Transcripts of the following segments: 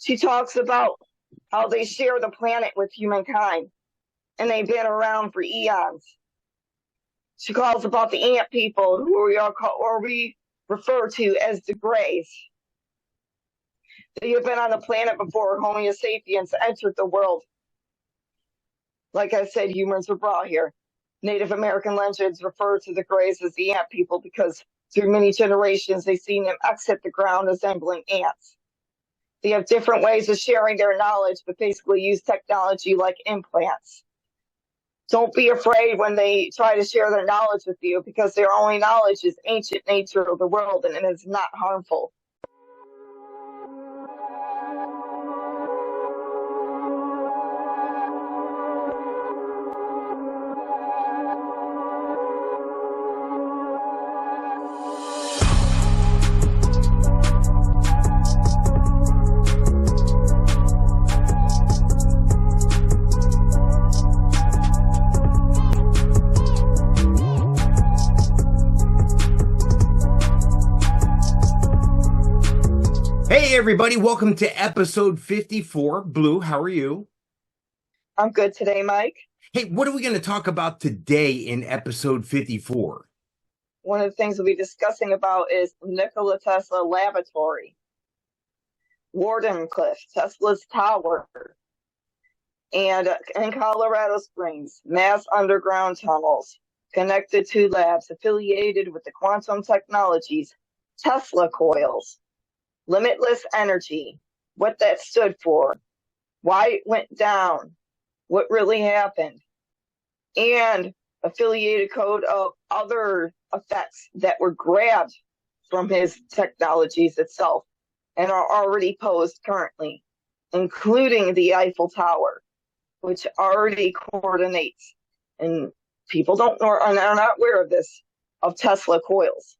She talks about how they share the planet with humankind, and they've been around for eons. She calls about the ant people, who we refer to as the Greys. They have been on the planet before Homo sapiens entered the world. Like I said, humans were brought here. Native American legends refer to the Greys as the ant people because through many generations they've seen them exit the ground resembling ants. They have different ways of sharing their knowledge, but basically use technology like implants. Don't be afraid when they try to share their knowledge with you, because their only knowledge is ancient nature of the world, and it is not harmful. Hey everybody, welcome to episode 54. Blue, how are you? I'm good today, Mike. Hey, what are we going to talk about today in episode 54? One of the things we'll be discussing about is Nikola Tesla Laboratory, Wardenclyffe, Tesla's Tower, and in Colorado Springs, mass underground tunnels connected to labs affiliated with the quantum technologies, Tesla coils, limitless energy, what that stood for, why it went down, what really happened, and affiliated code of other effects that were grabbed from his technologies itself and are already posed currently, including the Eiffel Tower, which already coordinates, and people don't know, are not aware of this, of Tesla coils.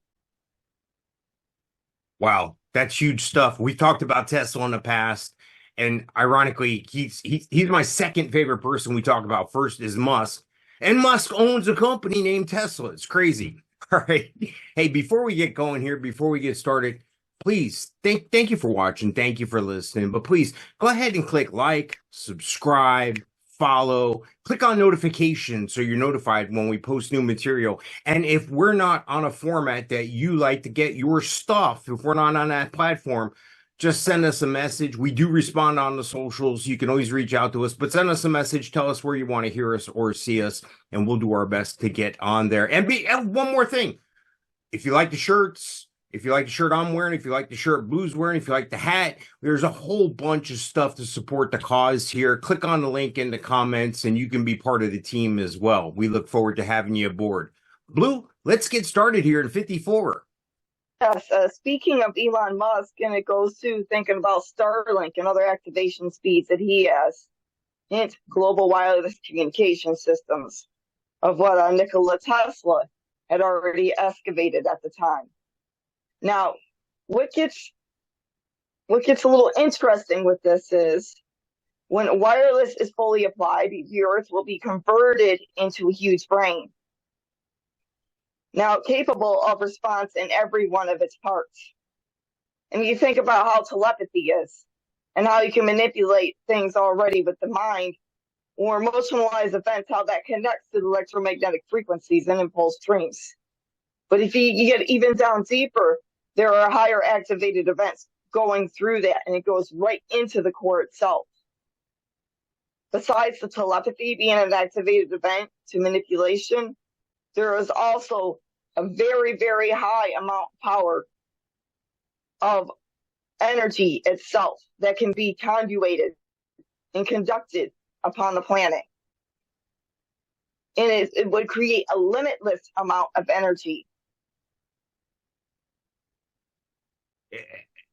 Wow, that's huge stuff. We talked about Tesla in the past, and ironically, he's my second favorite person we talk about. First is Musk, and Musk owns a company named Tesla. It's crazy. All right. Hey, before we get going here, before we get started, please, thank you for watching. Thank you for listening. But please go ahead and click like, subscribe, follow, click on notifications so you're notified when we post new material. And if we're not on a format that you like to get your stuff, if we're not on that platform, just send us a message. We do respond on the socials. You can always reach out to us, but send us a message. Tell us where you want to hear us or see us, and we'll do our best to get on there. And one more thing. If you like the shirts, if you like the shirt I'm wearing, if you like the shirt Blue's wearing, if you like the hat, there's a whole bunch of stuff to support the cause here. Click on the link in the comments and you can be part of the team as well. We look forward to having you aboard. Blue, let's get started here in 54. Yes, speaking of Elon Musk, and it goes to thinking about Starlink and other activation speeds that he has, and global wireless communication systems of what Nikola Tesla had already excavated at the time. Now, what gets a little interesting with this is when wireless is fully applied, the Earth will be converted into a huge brain. Now, capable of response in every one of its parts. And you think about how telepathy is and how you can manipulate things already with the mind, or emotionalize events, how that connects to the electromagnetic frequencies and impulse streams. But if you get even down deeper, there are higher activated events going through that, and it goes right into the core itself. Besides the telepathy being an activated event to manipulation, there is also a very, very high amount of power of energy itself that can be conduited and conducted upon the planet. And it would create a limitless amount of energy.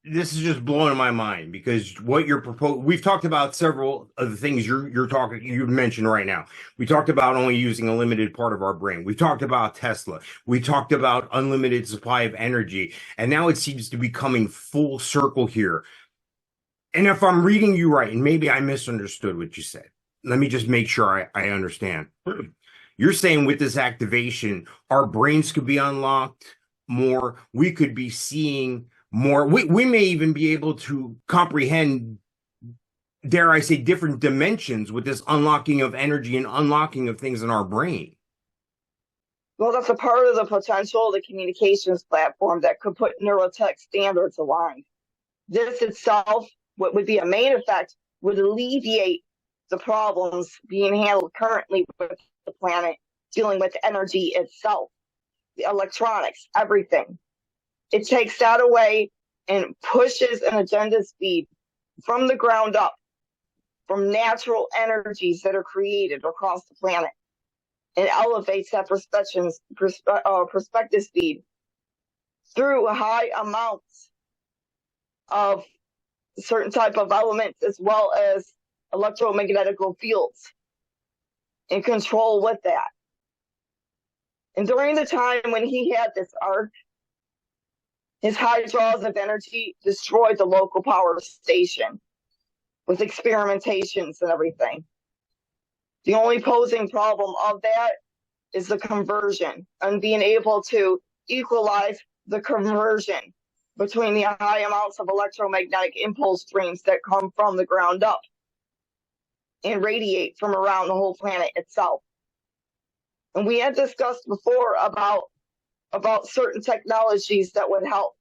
This is just blowing my mind, because what you're proposing, we've talked about several of the things you mentioned right now. We talked about only using a limited part of our brain. We talked about Tesla. We talked about unlimited supply of energy. And now it seems to be coming full circle here. And if I'm reading you right, and maybe I misunderstood what you said, let me just make sure I understand. You're saying with this activation, our brains could be unlocked more. We could be seeing more. We may even be able to comprehend dare I say, different dimensions with this unlocking of energy and unlocking of things in our brain. Well, that's a part of the potential of the communications platform that could put neurotech standards aligned. This itself, what would be a main effect, would alleviate the problems being handled currently with the planet, dealing with energy itself, the electronics, everything. It takes that away and pushes an agenda speed from the ground up, from natural energies that are created across the planet, and elevates that perspective speed through high amounts of certain type of elements, as well as electromagnetic fields, and control with that. And during the time when he had this arc, his high draws of energy destroyed the local power station with experimentations and everything. The only posing problem of that is the conversion and being able to equalize the conversion between the high amounts of electromagnetic impulse streams that come from the ground up and radiate from around the whole planet itself. And we had discussed before about certain technologies that would help.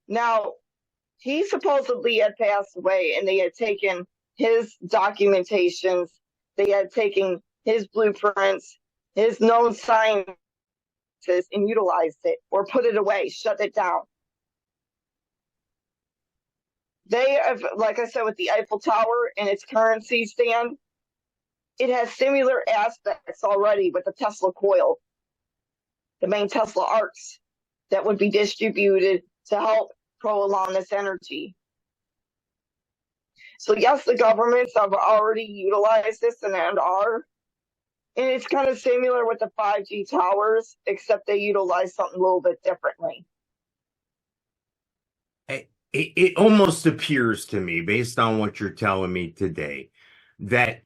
Now, he supposedly had passed away, and they had taken his documentations, they had taken his blueprints, his known sciences, and utilized it or put it away, shut it down. They have, like I said, with the Eiffel Tower and its currency stand, it has similar aspects already with the Tesla coil, the main Tesla arcs that would be distributed to help prolong this energy. So yes, the governments have already utilized this and are. And it's kind of similar with the 5G towers, except they utilize something a little bit differently. It almost appears to me, based on what you're telling me today, that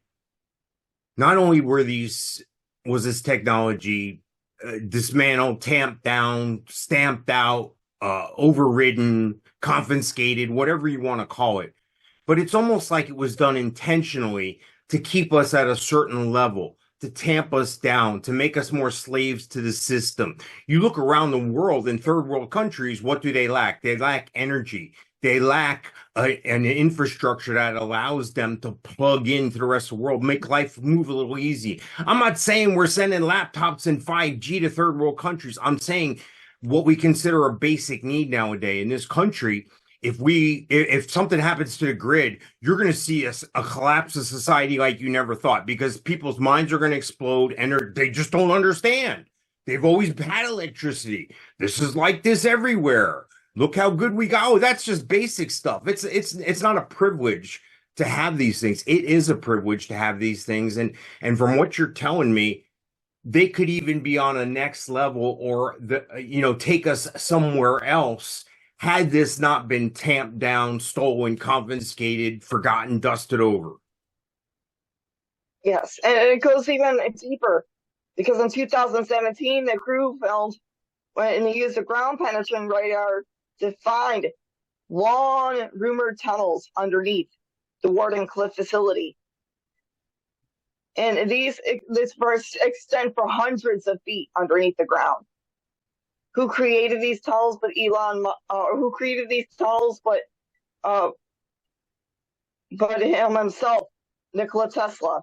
not only was this technology dismantled, tamped down, stamped out, overridden, confiscated, whatever you want to call it, but it's almost like it was done intentionally to keep us at a certain level, to tamp us down, to make us more slaves to the system. You look around the world in third world countries, what do they lack? They lack energy. They lack an infrastructure that allows them to plug into the rest of the world, make life move a little easy. I'm not saying we're sending laptops and 5G to third world countries. I'm saying what we consider a basic need nowadays in this country. If something happens to the grid, you're going to see a collapse of society like you never thought, because people's minds are going to explode and they just don't understand. They've always had electricity. This is like this everywhere. Look how good we got. Oh, that's just basic stuff. It's not a privilege to have these things. It is a privilege to have these things. And from what you're telling me, they could even be on a next level or take us somewhere else had this not been tamped down, stolen, confiscated, forgotten, dusted over. Yes, and it goes even deeper, because in 2017, the crew filmed when they used a ground penetrating radar to find long rumored tunnels underneath the Warden Cliff facility. And this verse extend for hundreds of feet underneath the ground. Who created these tunnels but Elon, who created these tunnels but him himself, Nikola Tesla.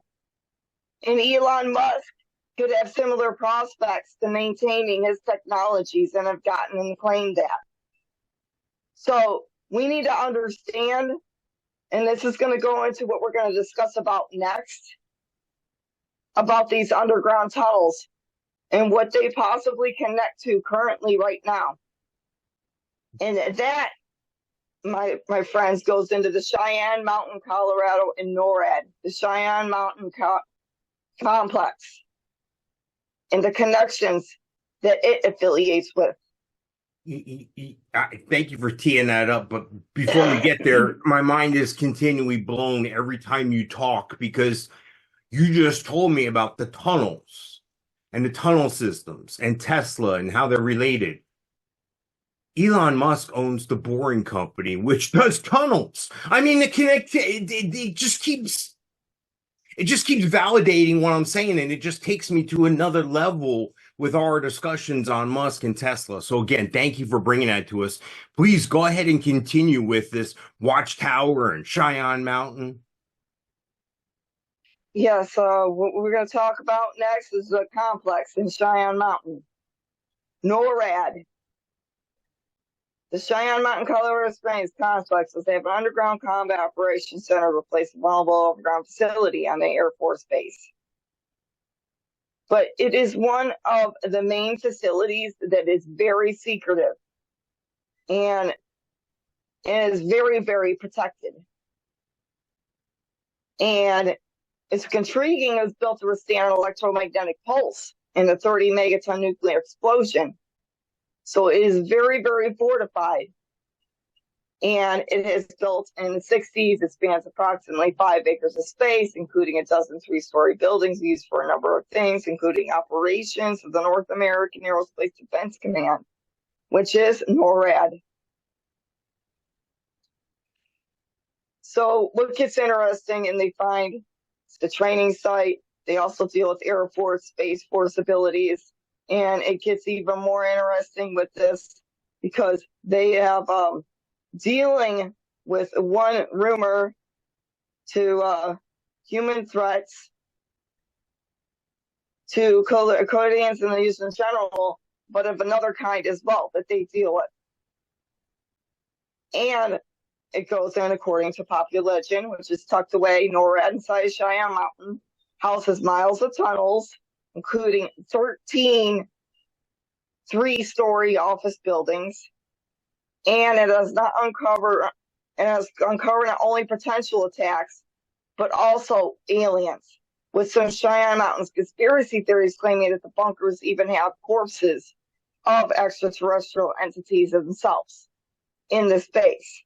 And Elon Musk could have similar prospects to maintaining his technologies and have gotten and claimed that. So we need to understand, and this is going to go into what we're going to discuss about next, about these underground tunnels and what they possibly connect to currently right now. And that, my friends, goes into the Cheyenne Mountain, Colorado, and NORAD, the Cheyenne Mountain Complex, and the connections that it affiliates with. Thank you for teeing that up, but before we get there, my mind is continually blown every time you talk, because you just told me about the tunnels and the tunnel systems and Tesla and how they're related. Elon Musk owns the Boring Company, which does tunnels. I mean, it just keeps validating what I'm saying, and it just takes me to another level with our discussions on Musk and Tesla. So again, thank you for bringing that to us. Please go ahead and continue with this Watchtower and Cheyenne Mountain. Yes, what we're going to talk about next is the complex in Cheyenne Mountain. NORAD. The Cheyenne Mountain Colorado Springs complexes have an underground combat operations center to replace a vulnerable overground facility on the Air Force Base. But it is one of the main facilities that is very secretive and is very, very protected. And it's intriguing. It was built to withstand an electromagnetic pulse in a 30 megaton nuclear explosion. So it is very, very fortified. And it is built in the 60s. It spans approximately 5 acres of space, including a dozen 3-story buildings used for a number of things, including operations of the North American Aerospace Defense Command, which is NORAD. So what gets interesting, and they find the training site. They also deal with Air Force, Space Force abilities. And it gets even more interesting with this because they have dealing with one rumor to human threats to Coilians and the use in general, but of another kind as well that they deal with. And it goes in according to popular legend, which is tucked away NORAD inside Cheyenne Mountain, houses miles of tunnels, including 13 3-story office buildings. And it has not uncovered, not only potential attacks, but also aliens, with some Cheyenne Mountains conspiracy theories claiming that the bunkers even have corpses of extraterrestrial entities themselves in this base.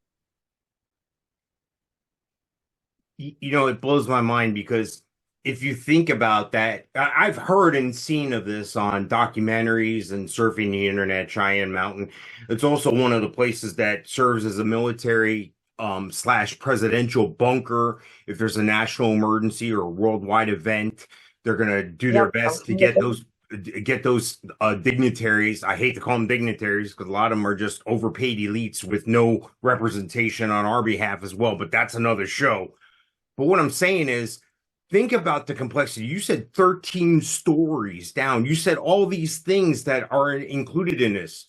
You know, it blows my mind because if you think about that, I've heard and seen of this on documentaries and surfing the internet, Cheyenne Mountain. It's also one of the places that serves as a military / presidential bunker. If there's a national emergency or a worldwide event, they're going to do their best to get those dignitaries. I hate to call them dignitaries because a lot of them are just overpaid elites with no representation on our behalf as well. But that's another show. But what I'm saying is, think about the complexity. You said 13 stories down. You said all these things that are included in this.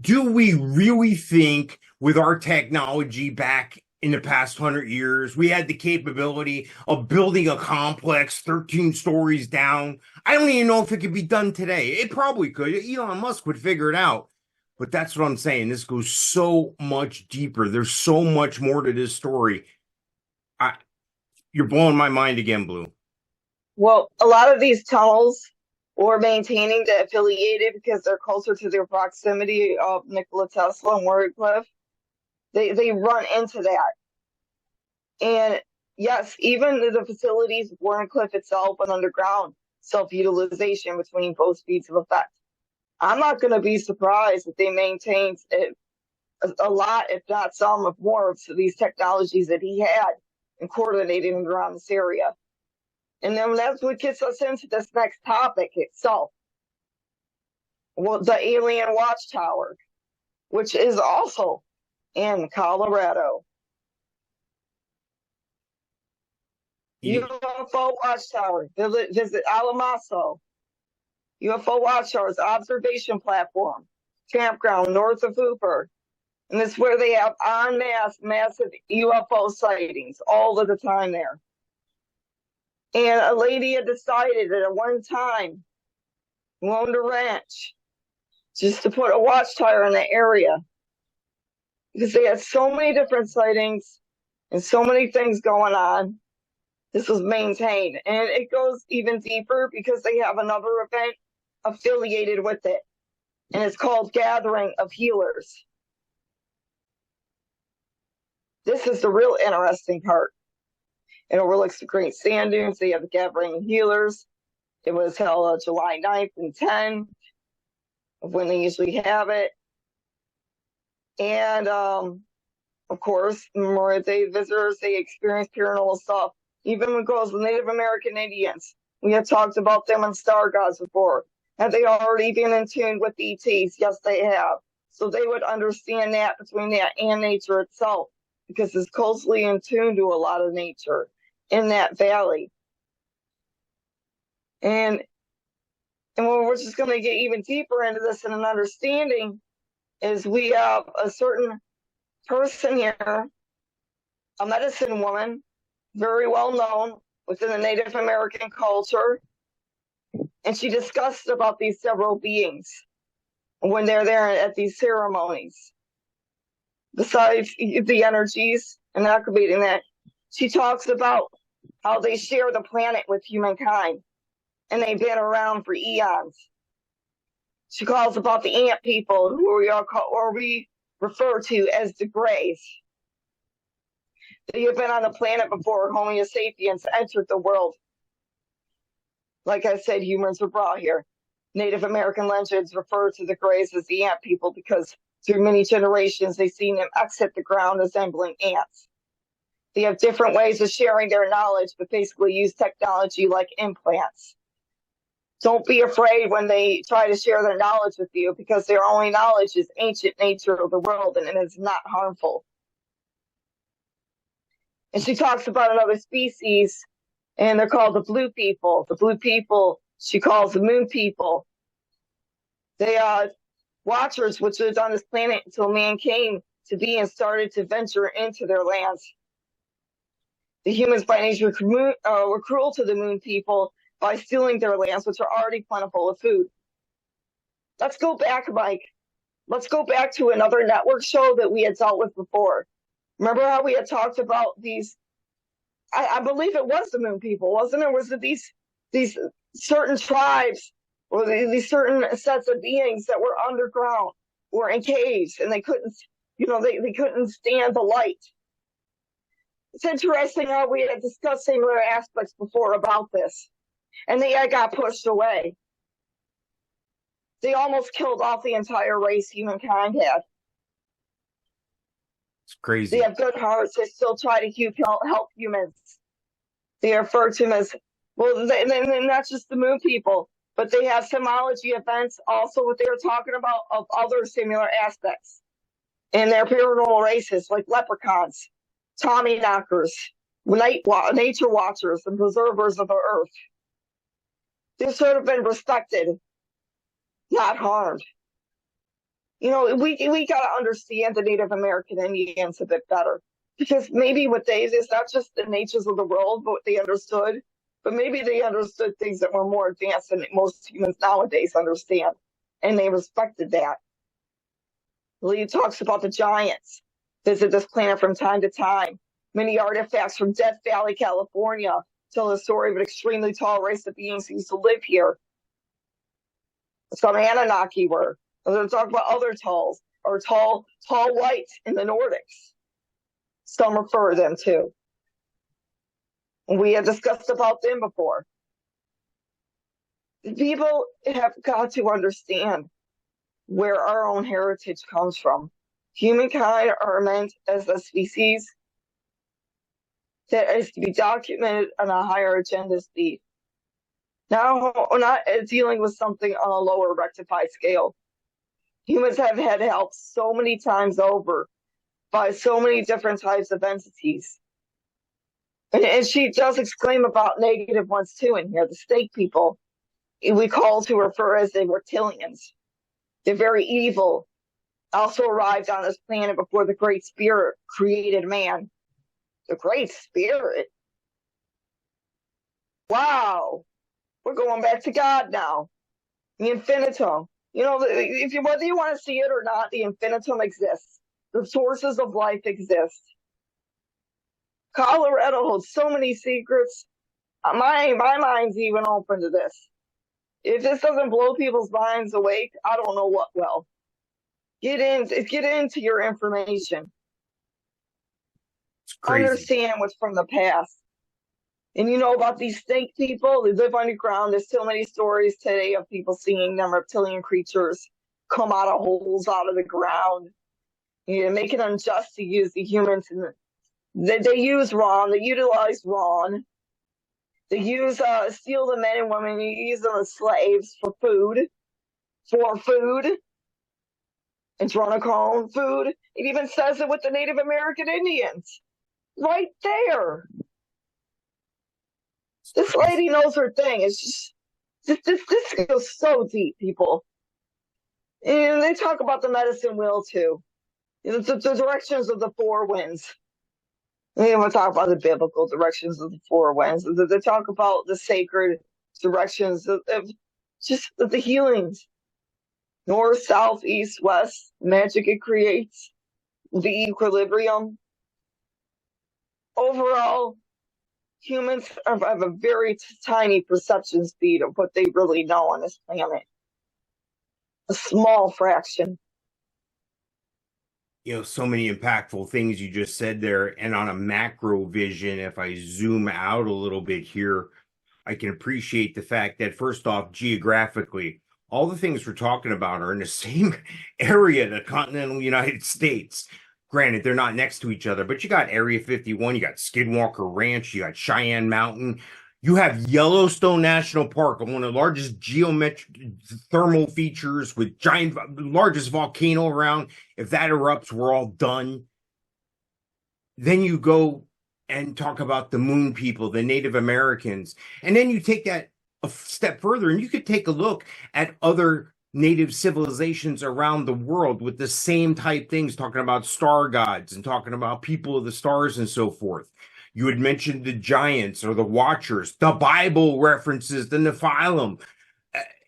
Do we really think with our technology back in the past 100 years, we had the capability of building a complex 13 stories down? I don't even know if it could be done today. It probably could. Elon Musk would figure it out. But that's what I'm saying. This goes so much deeper. There's so much more to this story. You're blowing my mind again, Blue. Well, a lot of these tunnels were maintaining the affiliated because they're closer to their proximity of Nikola Tesla and Warcliffe. They run into that. And yes, even the facilities, Warcliffe itself and underground, self-utilization between both speeds of effect. I'm not going to be surprised if they maintained a lot, if not some, of more of these technologies that he had and coordinating around this area. And then that's what gets us into this next topic itself. Well, the alien Watchtower, which is also in Colorado. UFO Watchtower, visit Alamaso. UFO Watchtower is observation platform, campground north of Hooper. And this is where they have en masse massive UFO sightings all of the time there. And a lady had decided that at one time, who owned a ranch, just to put a watchtower in the area. Because they had so many different sightings and so many things going on. This was maintained. And it goes even deeper because they have another event affiliated with it. And it's called Gathering of Healers. This is the real interesting part. It overlooks the Great Sand Dunes. They have the Gathering of Healers. It was held on July 9th and 10th of when they usually have it. And of course, more they visitors, they experience paranormal stuff. Even when it goes to Native American Indians, we have talked about them and star gods before. Have they already been in tune with ETs? Yes, they have. So they would understand that between that and nature itself, because it's closely in tune to a lot of nature in that valley. And we're just going to get even deeper into this and an understanding is we have a certain person here, a medicine woman, very well known within the Native American culture, and she discussed about these several beings when they're there at these ceremonies. Besides the energies and activating that, she talks about how they share the planet with humankind, and they've been around for eons. She calls about the ant people, who we refer to as the Greys. They have been on the planet before Homo sapiens entered the world. Like I said, humans were brought here. Native American legends refer to the Greys as the ant people because through many generations they've seen them exit the ground resembling ants. They have different ways of sharing their knowledge, but basically use technology like implants. Don't be afraid when they try to share their knowledge with you, because their only knowledge is ancient nature of the world, and it is not harmful. And she talks about another species, and they're called the blue people. The blue people, she calls the moon people. They are watchers which lived on this planet until man came to be and started to venture into their lands. The humans by nature were cruel to the moon people by stealing their lands, which are already plentiful of food. Let's go back, Mike. Let's go back to another network show that we had dealt with before. Remember how we had talked about these? I believe it was the moon people, wasn't it? Was it these certain tribes or these certain sets of beings that were underground or in caves, and they couldn't, they couldn't stand the light. It's interesting how we had discussed similar aspects before about this, and they got pushed away. They almost killed off the entire race humankind had. It's crazy. They have good hearts. They still try to help humans. They refer to them as, well, and not just the moon people, but they have symbology events also what they were talking about of other similar aspects in their paranormal races, like leprechauns, Tommy knockers, nature watchers, and preservers of the earth. They've sort of been respected, not harmed. We got to understand the Native American Indians a bit better, because maybe what it's not just the natures of the world, but what they understood, but maybe they understood things that were more advanced than most humans nowadays understand, and they respected that. Lee talks about the giants visit this planet from time to time. Many artifacts from Death Valley, California, tell the story of an extremely tall race of beings who used to live here. Some Anunnaki were. They're talking about other tall white in the Nordics. Some refer to them too. And we had discussed about them before. People have got to understand where our own heritage comes from. Humankind are meant as a species that is to be documented on a higher agenda speed. Now, we're not dealing with something on a lower rectified scale. Humans have had help so many times over by so many different types of entities. And she does exclaim about negative ones too in here, the snake people. We call to refer as the reptilians. They're very evil. Also arrived on this planet before the Great Spirit created man. The Great Spirit? Wow. We're going back to God now. The infinitum. Whether you want to see it or not, the infinitum exists. The sources of life exist. Colorado holds so many secrets. My mind's even open to this. If this doesn't blow people's minds awake, I don't know what will. Get into your information. It's crazy. Understand what's from the past. And about these snake people, they live underground. There's so many stories today of people seeing them reptilian creatures come out of holes out of the ground. You know, make it unjust to use the humans. They use wrong. They utilize wrong. They use steal the men and women. You use them as slaves for food, adrenochrome food. It even says it with the Native American Indians, right there. This lady knows her thing. It's just this goes so deep, people. And they talk about the medicine wheel too. You know, the directions of the four winds. They want to talk about the biblical directions of the four winds. They talk about the sacred directions of just the healings. North, south, east, west, magic it creates, the equilibrium. Overall, humans have a very tiny perception speed of what they really know on this planet. A small fraction. You know, so many impactful things you just said there. And on a macro vision, if I zoom out a little bit here, I can appreciate the fact that, first off, geographically, all the things we're talking about are in the same area, the continental United States. Granted, they're not next to each other, but you got Area 51, you got Skinwalker Ranch, you got Cheyenne Mountain, you have Yellowstone National Park, one of the largest geometric thermal features with largest volcano around. If that erupts, we're all done. Then you go and talk about the moon people, the Native Americans. And then you take that a step further and you could take a look at other native civilizations around the world with the same type things, talking about star gods and talking about people of the stars and so forth. You had mentioned the giants or the watchers, the Bible references, the Nephilim.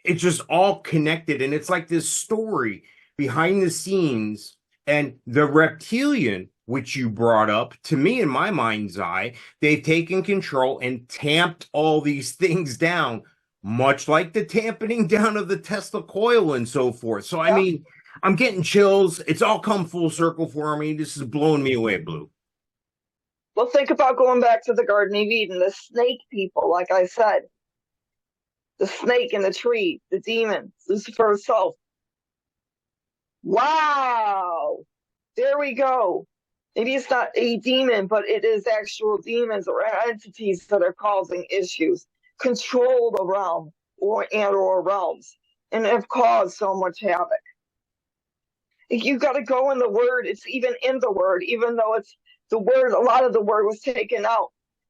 It's just all connected. And it's like this story behind the scenes. And the reptilian, which you brought up, to me, in my mind's eye, they've taken control and tamped all these things down, much like the tamping down of the Tesla coil and so forth. So, I mean, I'm getting chills. It's all come full circle for me. This is blowing me away, Blue. Well, think about going back to the Garden of Eden, the snake people, like I said. The snake in the tree, the demon, Lucifer himself. Wow! There we go. Maybe it's not a demon, but it is actual demons or entities that are causing issues, control the realm or realms, and have caused so much havoc. You've got to go in the word. It's even in the word, even though it's the word, a lot of the word was taken out.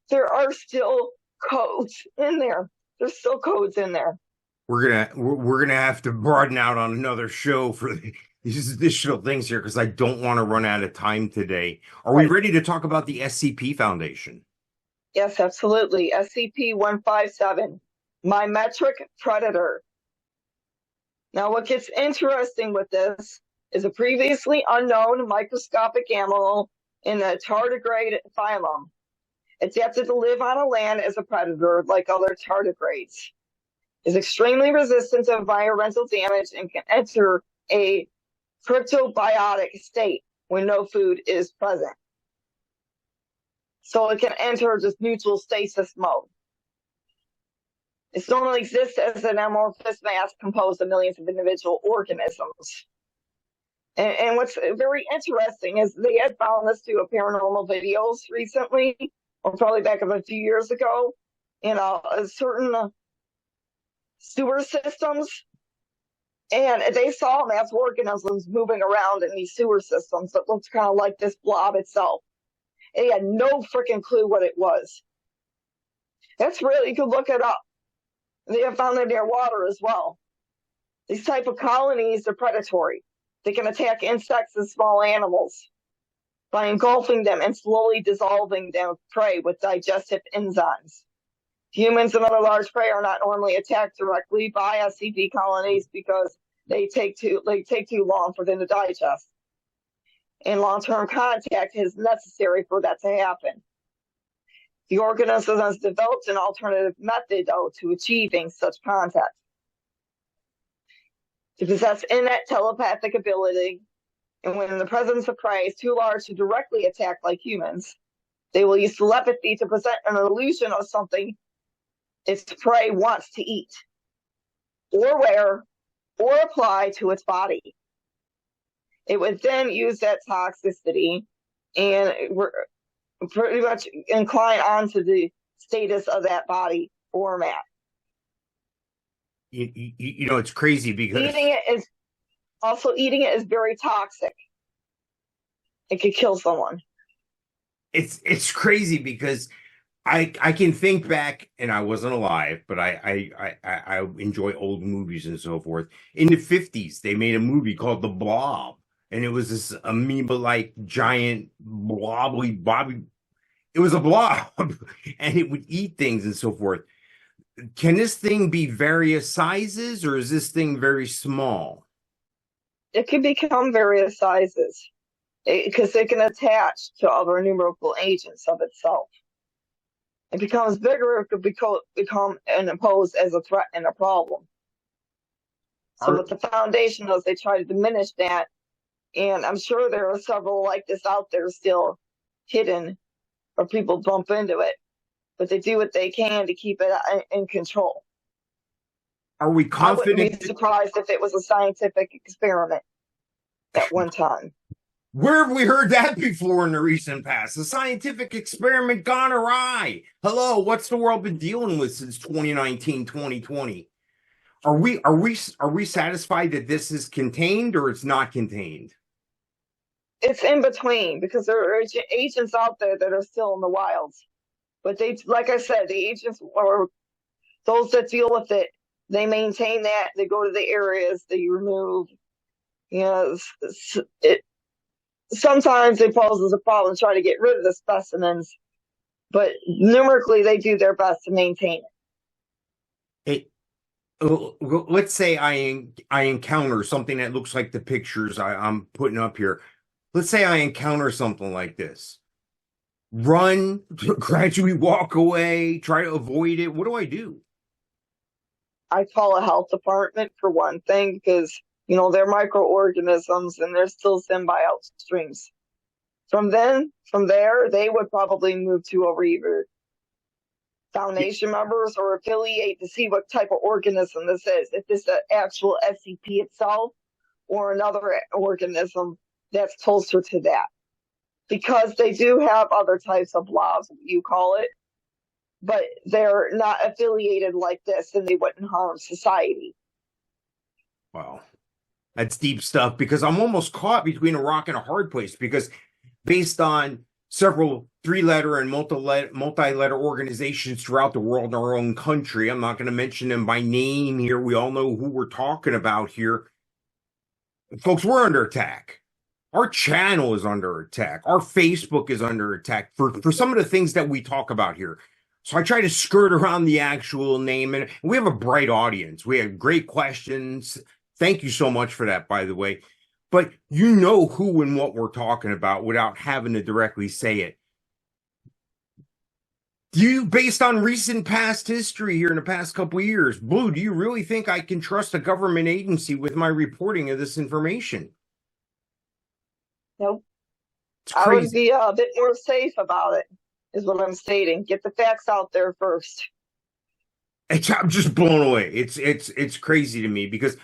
There are still codes in there. There's still codes in there. We're gonna have to broaden out on another show for these additional things here because I don't want to run out of time today. Are we ready to talk about the SCP Foundation? Yes, absolutely. SCP-157, Mimetric Predator. Now, what gets interesting with this is a previously unknown microscopic animal in the tardigrade phylum, adapted to live on a land as a predator like other tardigrades, is extremely resistant to environmental damage and can enter a cryptobiotic state when no food is present. So it can enter just neutral stasis mode. It normally exists as an amorphous mass composed of millions of individual organisms. And what's very interesting is they had found this through paranormal videos recently, or probably back a few years ago, in certain sewer systems. And they saw mass organisms moving around in these sewer systems that looked kind of like this blob itself. And they had no freaking clue what it was. That's really, you can look it up. They have found it near water as well. These type of colonies are predatory. They can attack insects and small animals by engulfing them and slowly dissolving their prey with digestive enzymes. Humans and other large prey are not normally attacked directly by SCP colonies because they take too long for them to digest. And long-term contact is necessary for that to happen. The organism has developed an alternative method, though, to achieving such contact. To possess innate telepathic ability, and when the presence of prey is too large to directly attack like humans, they will use telepathy to present an illusion of something its prey wants to eat, or wear, or apply to its body. It would then use that toxicity and pretty much incline onto the status of that body format. You know, it's crazy because eating it is very toxic. It could kill someone. It's crazy because I can think back, and I wasn't alive, but I enjoy old movies and so forth. In the 50s, they made a movie called The Blob, and it was this amoeba-like giant blobby. It was a blob, and it would eat things and so forth. Can this thing be various sizes, or is this thing very small? It can become various sizes because it can attach to other numerical agents of itself. It becomes bigger, it could become and imposed as a threat and a problem. So with the foundation is they try to diminish that, and I'm sure there are several like this out there still hidden, or people bump into it, but they do what they can to keep it in control. Are we confident? I wouldn't be surprised if it was a scientific experiment at one time. Where have we heard that before in the recent past? A scientific experiment gone awry. Hello, what's the world been dealing with since 2019, 2020? Are we satisfied that this is contained or it's not contained? It's in between, because there are agents out there that are still in the wilds. But they, like I said, the agents or those that deal with it, they maintain that. They go to the areas, they remove. You know, sometimes it poses a problem to try to get rid of the specimens, but numerically they do their best to maintain it. Let's say I encounter something that looks like the pictures I'm putting up here. Let's say I encounter something like this. Run, gradually walk away, try to avoid it. What do I do? I call a health department for one thing, because, you know, they're microorganisms and they're still symbiote streams. From there, they would probably move to over either Foundation members or affiliate to see what type of organism this is. If this is an actual SCP itself or another organism that's closer to that. Because they do have other types of blobs, you call it, but they're not affiliated like this and they wouldn't harm society. Wow. That's deep stuff, because I'm almost caught between a rock and a hard place, because based on several three-letter and multi-letter organizations throughout the world in our own country, I'm not going to mention them by name here. We all know who we're talking about here. Folks, we're under attack. Our channel is under attack. Our Facebook is under attack for some of the things that we talk about here. So I try to skirt around the actual name, and we have a bright audience. We have great questions. Thank you so much for that, by the way. But you know who and what we're talking about without having to directly say it. Do you, based on recent past history here in the past couple of years, Blue, do you really think I can trust a government agency with my reporting of this information? Nope. I would be a bit more safe about it, is what I'm stating. Get the facts out there first. I'm just blown away. It's crazy to me, because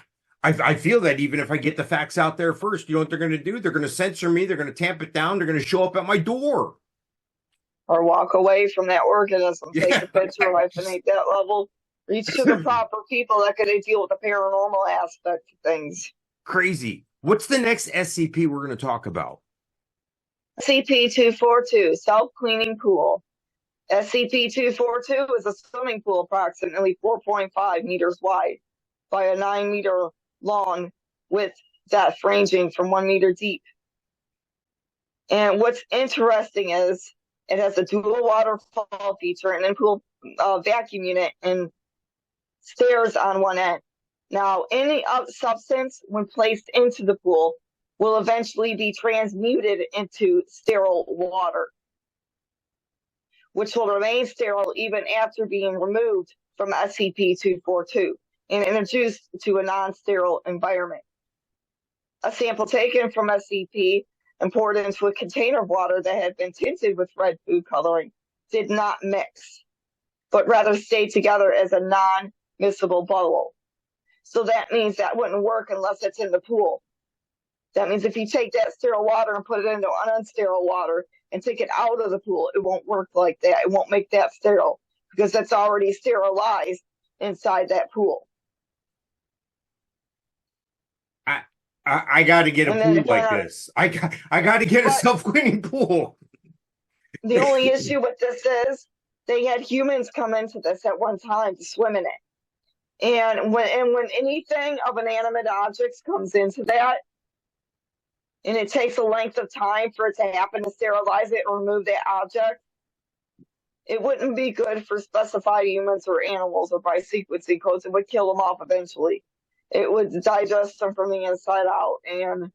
I feel that even if I get the facts out there first, you know what they're going to do? They're going to censor me. They're going to tamp it down. They're going to show up at my door. Or walk away from that organism. Take a picture, hyphenate that level. Reach to the proper people that can deal with the paranormal aspect of things. Crazy. What's the next SCP we're going to talk about? SCP-242, Self-Cleaning Pool. SCP-242 is a swimming pool approximately 4.5 meters wide by a 9-meter long, with depth ranging from 1 meter deep. And what's interesting is it has a dual waterfall feature, an in-pool vacuum unit, and stairs on one end. Now, any substance, when placed into the pool, will eventually be transmuted into sterile water, which will remain sterile even after being removed from SCP-242 and introduced to a non-sterile environment. A sample taken from SCP and poured into a container of water that had been tinted with red food coloring did not mix, but rather stayed together as a non-miscible bubble. So that means that wouldn't work unless it's in the pool. That means if you take that sterile water and put it into unsterile water and take it out of the pool, it won't work like that. It won't make that sterile because that's already sterilized inside that pool. I got to get a pool like this. I got to get a self-cleaning pool. The only issue with this is they had humans come into this at one time to swim in it. And when anything of inanimate objects comes into that, and it takes a length of time for it to happen to sterilize it or remove that object, it wouldn't be good for specified humans or animals or by sequencing codes. It would kill them off eventually. It would digest them from the inside out and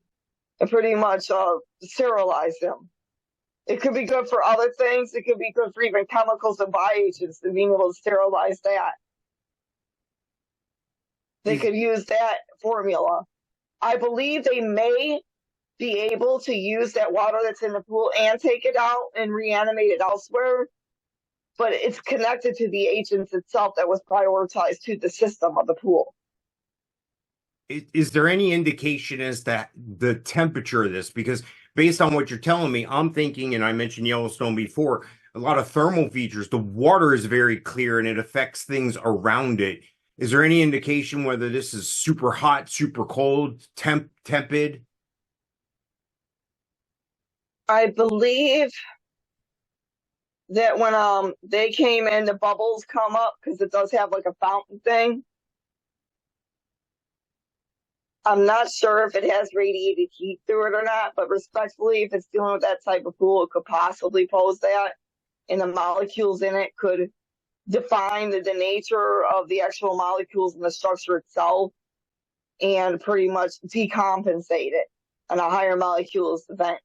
pretty much sterilize them. It could be good for other things. It could be good for even chemicals and bioagents and being able to sterilize that. They could use that formula. I believe they may be able to use that water that's in the pool and take it out and reanimate it elsewhere, but it's connected to the agents itself that was prioritized to the system of the pool. Is there any indication as that the temperature of this? Because based on what you're telling me, I'm thinking, and I mentioned Yellowstone before, a lot of thermal features. The water is very clear and it affects things around it. Is there any indication whether this is super hot, super cold, tepid? I believe that when they came in, the bubbles come up because it does have like a fountain thing. I'm not sure if it has radiated heat through it or not, but respectfully, if it's dealing with that type of pool, it could possibly pose that. And the molecules in it could define the nature of the actual molecules in the structure itself and pretty much decompensate it on a higher molecules event.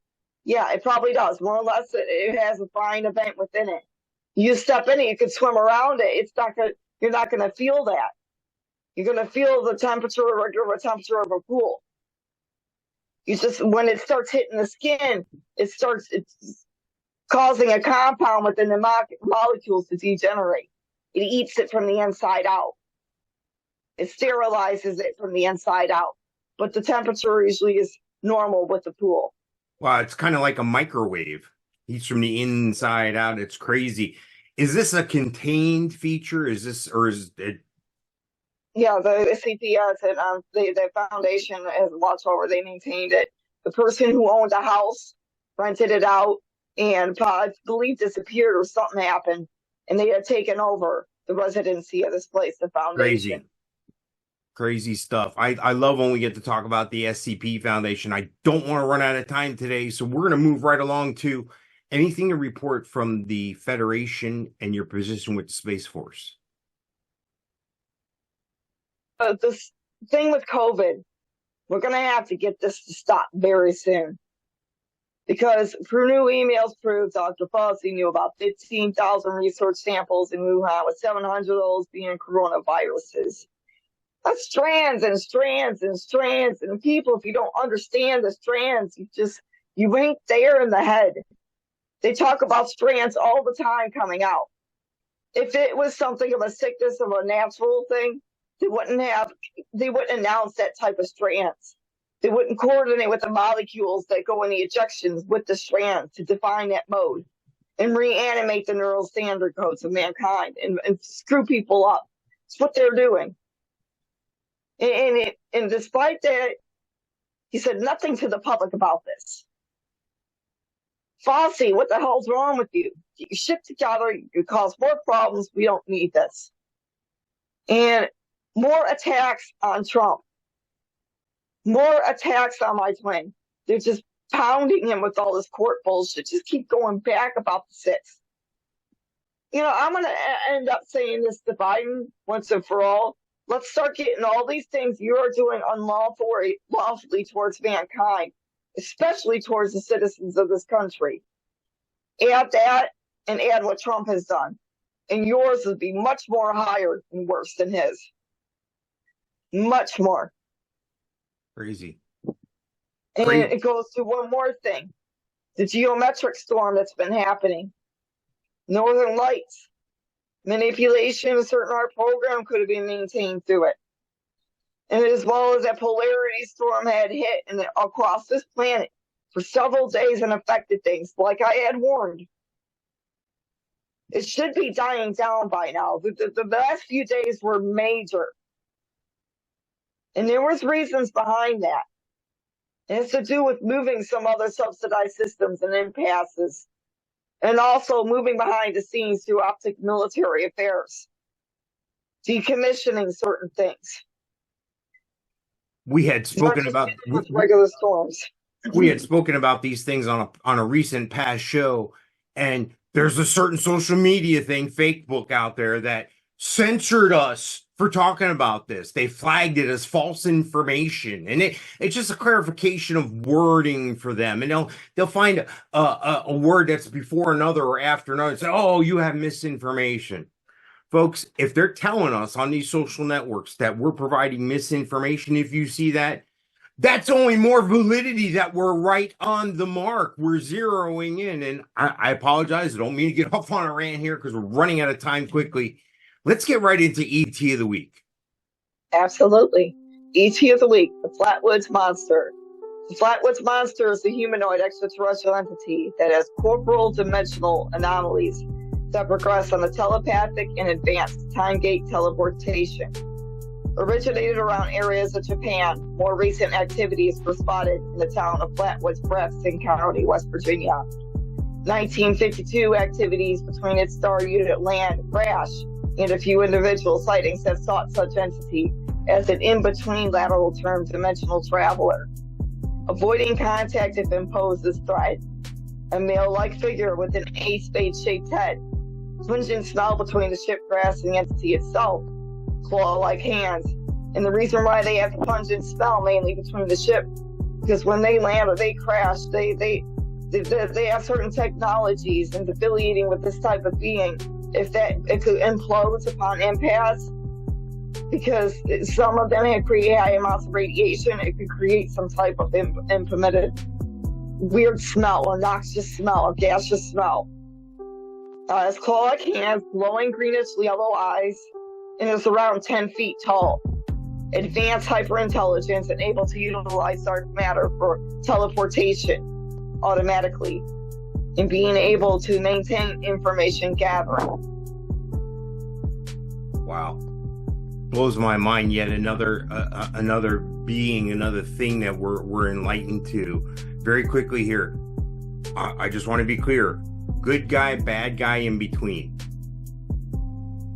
Yeah, it probably does. More or less, it has a fine event within it. You step in it, you can swim around it. You're not going to feel that. You're going to feel the temperature, regular temperature of a pool. When it starts hitting the skin, it's causing a compound within the molecules to degenerate. It eats it from the inside out. It sterilizes it from the inside out. But the temperature usually is normal with the pool. Wow, it's kind of like a microwave. Heats from the inside out. It's crazy. Is this a contained feature? Is it? Yeah, the CPS and the foundation as Watchtower, they maintained it. The person who owned the house rented it out and I believe disappeared or something happened, and they had taken over the residency of this place, the foundation. Crazy stuff. I love when we get to talk about the SCP Foundation. I don't want to run out of time today, so we're going to move right along to anything to report from the Federation and your position with the Space Force. This thing with COVID, we're going to have to get this to stop very soon. Because through new emails proved Dr. Fauci knew about 15,000 research samples in Wuhan, with 700 of those being coronaviruses. That's strands and strands and strands. And people, if you don't understand the strands, you ain't there in the head. They talk about strands all the time coming out. If it was something of a sickness of a natural thing, they wouldn't announce that type of strands. They wouldn't coordinate with the molecules that go in the ejections with the strands to define that mode and reanimate the neural standard codes of mankind and screw people up. It's what they're doing. And despite that, he said nothing to the public about this. Fauci, what the hell's wrong with you? Get your shit together. You cause more problems. We don't need this. And more attacks on Trump. More attacks on my twin. They're just pounding him with all this court bullshit. Just keep going back about the 6th. I'm going to end up saying this to Biden once and for all. Let's start getting all these things you are doing unlawfully towards mankind, especially towards the citizens of this country. Add that and add what Trump has done. And yours would be much more higher and worse than his. Much more. Crazy. And it goes to one more thing. The geometric storm that's been happening. Northern Lights. Manipulation of certain art program could have been maintained through it. and as well as that polarity storm had hit across this planet for several days and affected things, like I had warned. It should be dying down by now. The last few days were major. And there was reasons behind that. It has to do with moving some other subsidized systems and impasses, and also moving behind the scenes through optic military affairs, decommissioning certain things. We had spoken about regular storms. We had spoken about these things on a recent past show, and there's a certain social media thing, fake book out there that censored us for talking about this. They flagged it as false information, and it's just a clarification of wording for them. And they'll find a word that's before another or after another and say, "Oh, you have misinformation." Folks, if they're telling us on these social networks that we're providing misinformation, if you see that, that's only more validity that we're right on the mark. We're zeroing in. And I apologize. I don't mean to get off on a rant here because we're running out of time quickly. Let's get right into ET of the Week. Absolutely. ET of the Week, the Flatwoods Monster. The Flatwoods Monster is a humanoid extraterrestrial entity that has corporal dimensional anomalies that progress on a telepathic and advanced time-gate teleportation. Originated around areas of Japan, more recent activities were spotted in the town of Flatwoods, Braxton County, West Virginia. 1952 activities between its star unit land crash and a few individual sightings have sought such entity as an in-between lateral term dimensional traveler. Avoiding contact if imposed as threat. A male-like figure with an A-spade-shaped head, pungent smell between the ship grass and the entity itself, claw-like hands. And the reason why they have the pungent smell mainly between the ship, because when they land or they crash, they have certain technologies and affiliating with this type of being. If that it could implode upon impasse, because some of them had created high amounts of radiation, it could create some type of implemented weird smell, or noxious smell, or gaseous smell. It's claw-like hands, glowing greenish yellow eyes, and is around 10 feet tall. Advanced hyperintelligence and able to utilize dark matter for teleportation automatically, and being able to maintain information gathering. Wow. Blows my mind. Yet another being, another thing that we're enlightened to. Very quickly here, I just want to be clear. Good guy, bad guy, in between.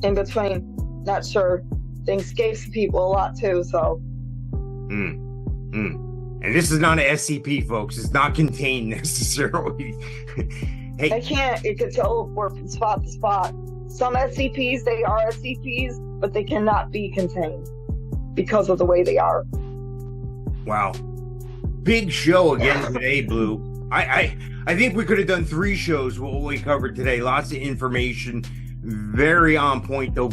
In between. Not sure. Things escapes people a lot too, so. And this is not an SCP, folks. It's not contained necessarily. Hey. It can teleport from spot to spot. Some SCPs, they are SCPs, but they cannot be contained because of the way they are. Wow. Big show again today, Blue. I think we could have done 3 shows what we covered today. Lots of information. Very on point, though.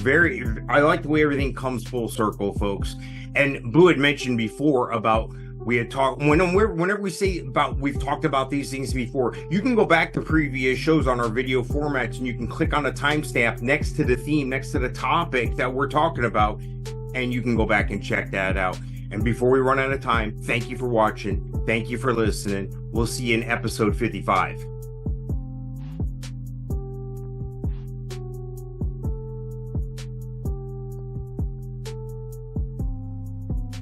I like the way everything comes full circle, folks. And Blue had mentioned before about we had talked whenever we say about we've talked about these things before, you can go back to previous shows on our video formats and you can click on the timestamp next to the theme, next to the topic that we're talking about, and you can go back and check that out. And before we run out of time, thank you for watching. Thank you for listening. We'll see you in episode 55.